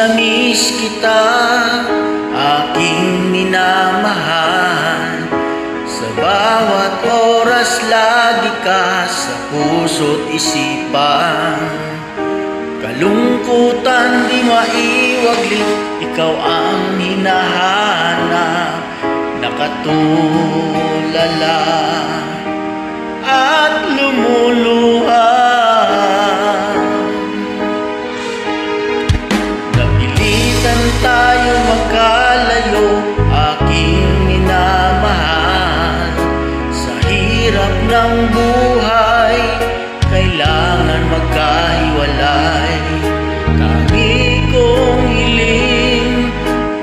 na miss kita, aking minamahal. Sa bawat oras lagi ka sa puso't isipan. Kalungkutan di maiwaglit, ikaw ang hinahanap. Nakatulala at lumuluha. Napilitan tayo magkalayo, aking minamahal. Sa hirap ng buhay, kailangan magkahiwalay. Tangi kong hiling,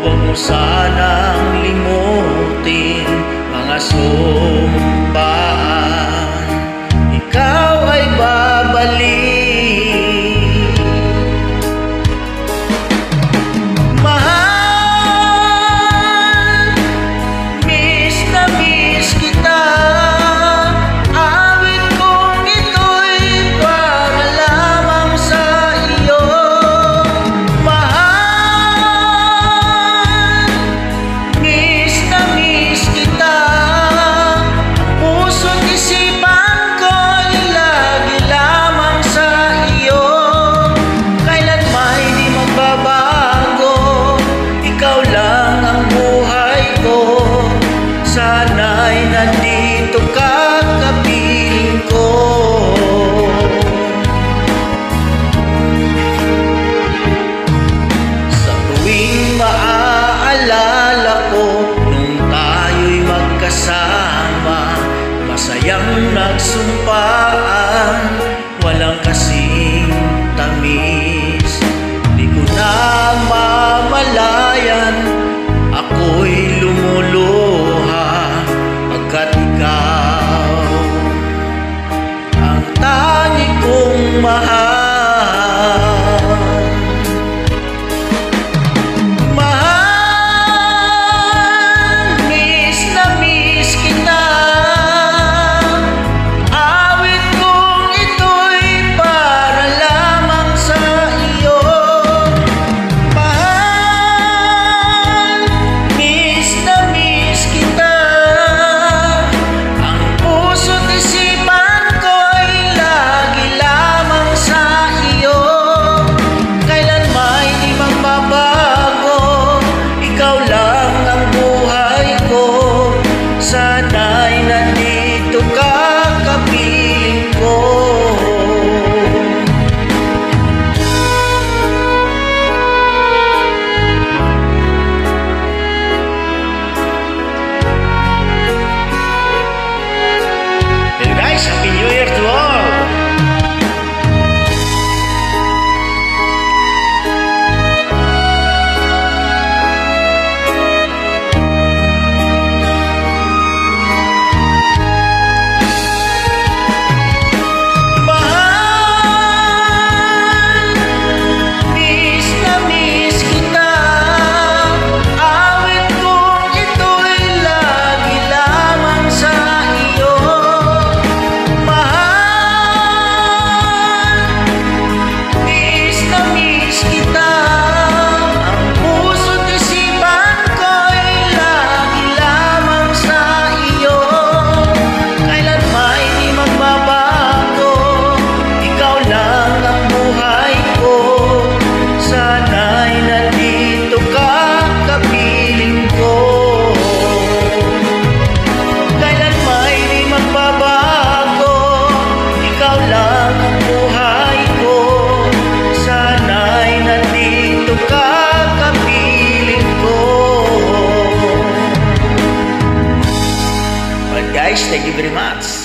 huwag mo sanang limutin mga sumpaan. Ikaw ay babalik. Mahal, miss na miss kita. Awit kong ito'y para lamang sa iyo. Mahal, miss na miss kita. Puso't isipan ko'y lagi lamang sa iyo. Kailan may di magbabago, ikaw lang ang buhay ko. Sana'y nandito ka, kapiling ko. Sa tuwing maaalala ko nung tayo'y magkasama, masayang nagsumpaan, walang kasing tamis. Di ko na mamalayan, ako'y lumuluha pagkat ikaw ang tangi kong mahal. Mahal, miss na miss kita. Awit kong ito'y para lamang sa iyo. Mahal, miss na miss kita. Ang puso't isipan ko'y lagi lamang sa iyo. Kailan may di magbabago, ikaw lang ang buhay ko. Sana'y nandito ka, kapiling ko. Hey guys, Happy New Year to all! Mahal, miss na miss kita. Awit kong ito'y lagi lamang sa iyo. Mahal, miss na miss kita. Ang puso't isipan ko'y lagi lamang sa iyo. Kailan may di magbabago, ikaw lang ang buhay ko. Sana'y nandito ka, kapiling ko. Kailan may di magbabago, ikaw lang ang buhay ko. Sana'y nandito ka, kapiling ko. Well guys, thank you very much.